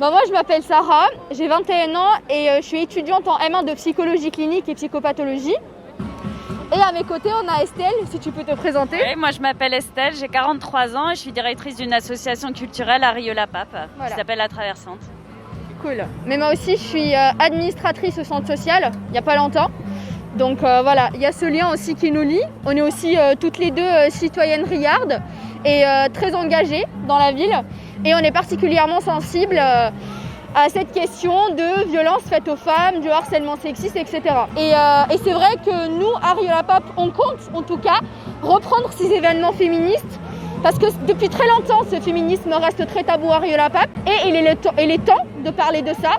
Moi, je m'appelle Sarah, j'ai 21 ans et je suis étudiante en M1 de psychologie clinique et psychopathologie. Et à mes côtés, on a Estelle, si tu peux te présenter. Oui, moi, je m'appelle Estelle, j'ai 43 ans et je suis directrice d'une association culturelle à Rieux-la-Pape qui s'appelle La Traversante. Cool. Mais moi aussi, je suis administratrice au centre social, il n'y a pas longtemps. Donc voilà, il y a ce lien aussi qui nous lie. On est aussi toutes les deux citoyennes riardes et très engagées dans la ville. Et on est particulièrement sensibles à cette question de violence faite aux femmes, du harcèlement sexiste, etc. Et c'est vrai que nous, à Rieux-la-Pape, on compte en tout cas reprendre ces événements féministes parce que depuis très longtemps, ce féminisme reste très tabou à Rieux-la-Pape et il est temps de parler de ça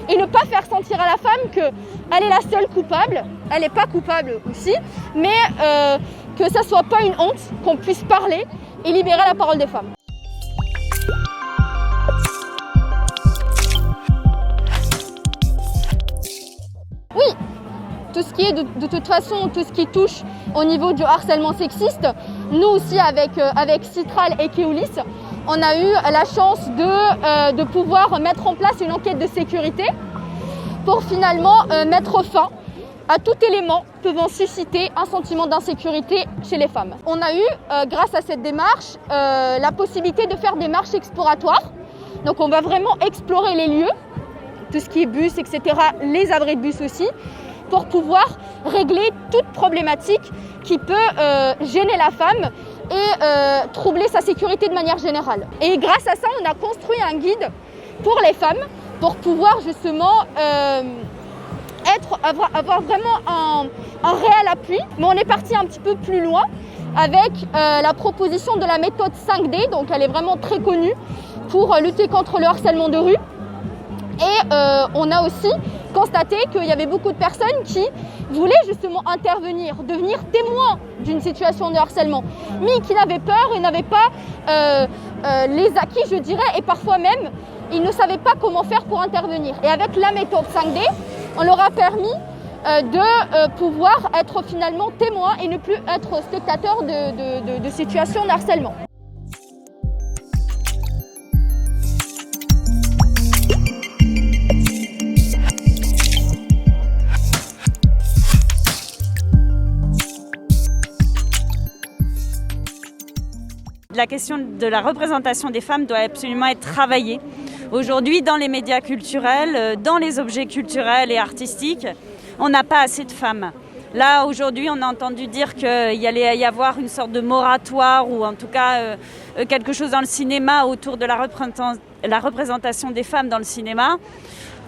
et ne pas faire sentir à la femme qu'elle est la seule coupable. Elle n'est pas coupable aussi, mais que ça ne soit pas une honte, qu'on puisse parler et libérer la parole des femmes. Oui, tout ce qui est de toute façon, tout ce qui touche au niveau du harcèlement sexiste, nous aussi avec Citral et Keolis, on a eu la chance de pouvoir mettre en place une enquête de sécurité pour finalement mettre fin à tout élément pouvant susciter un sentiment d'insécurité chez les femmes. On a eu, grâce à cette démarche, la possibilité de faire des marches exploratoires. Donc on va vraiment explorer les lieux, tout ce qui est bus, etc., les abris de bus aussi, pour pouvoir régler toute problématique qui peut gêner la femme et troubler sa sécurité de manière générale. Et grâce à ça, on a construit un guide pour les femmes pour pouvoir justement avoir vraiment un réel appui. Mais on est parti un petit peu plus loin avec la proposition de la méthode 5D, donc elle est vraiment très connue pour lutter contre le harcèlement de rue. Et on a aussi constaté qu'il y avait beaucoup de personnes qui voulaient justement intervenir, devenir témoins d'une situation de harcèlement, mais qui n'avaient peur et n'avaient pas les acquis, je dirais, et parfois même, ils ne savaient pas comment faire pour intervenir. Et avec la méthode 5D, on leur a permis de pouvoir être finalement témoins et ne plus être spectateurs de situations de harcèlement. La question de la représentation des femmes doit absolument être travaillée. Aujourd'hui, dans les médias culturels, dans les objets culturels et artistiques, on n'a pas assez de femmes. Là, aujourd'hui, on a entendu dire qu'il allait y avoir une sorte de moratoire ou en tout cas quelque chose dans le cinéma autour de la représentation des femmes dans le cinéma.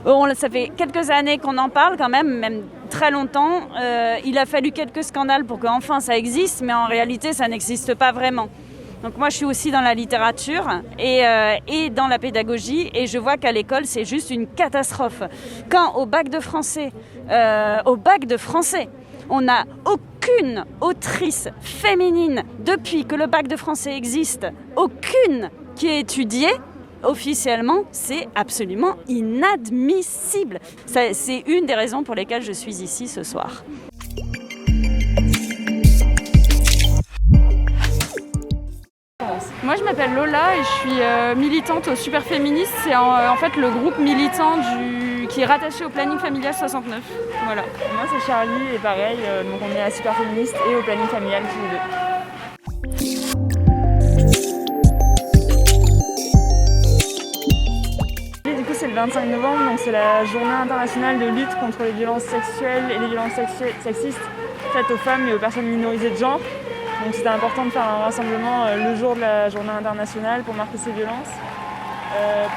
Ça fait quelques années qu'on en parle quand même très longtemps. Il a fallu quelques scandales pour qu'enfin ça existe, mais en réalité, ça n'existe pas vraiment. Donc moi, je suis aussi dans la littérature et dans la pédagogie et je vois qu'à l'école, c'est juste une catastrophe. Quand au bac de français, on n'a aucune autrice féminine depuis que le bac de français existe, aucune qui est étudiée, officiellement, c'est absolument inadmissible. C'est une des raisons pour lesquelles je suis ici ce soir. Moi je m'appelle Lola et je suis militante au Super Féministe. C'est en fait le groupe militant qui est rattaché au planning familial 69. Voilà. Moi c'est Charlie et pareil, donc on est à Super Féministe et au planning familial tous les deux. Et du coup c'est le 25 novembre, donc c'est la journée internationale de lutte contre les violences sexuelles et les violences sexistes faites aux femmes et aux personnes minorisées de genre. Donc c'était important de faire un rassemblement le jour de la journée internationale pour marquer ces violences.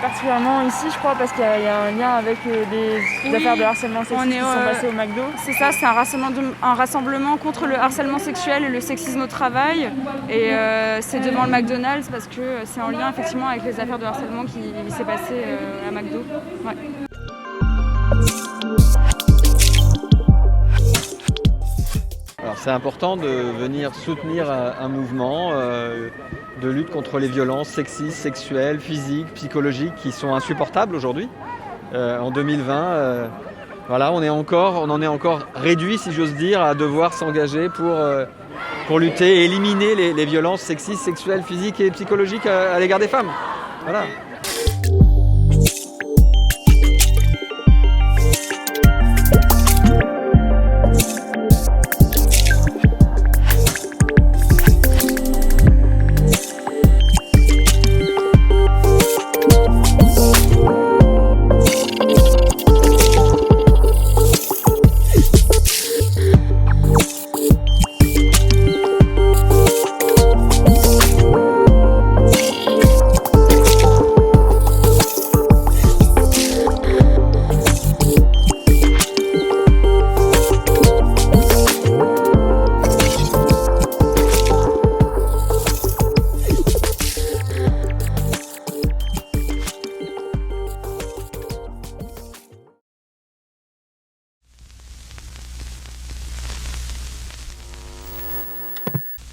Particulièrement ici, je crois, parce qu'il y a un lien avec des affaires de harcèlement sexiste qui sont passées au McDo. C'est ça, c'est un rassemblement contre le harcèlement sexuel et le sexisme au travail. Et c'est devant le McDonald's parce que c'est en lien effectivement avec les affaires de harcèlement qui s'est passé à McDo. Ouais. Alors c'est important de venir soutenir un mouvement de lutte contre les violences sexistes, sexuelles, physiques, psychologiques qui sont insupportables aujourd'hui. En 2020, voilà, on en est encore réduit, si j'ose dire, à devoir s'engager pour lutter et éliminer les violences sexistes, sexuelles, physiques et psychologiques à l'égard des femmes. Voilà.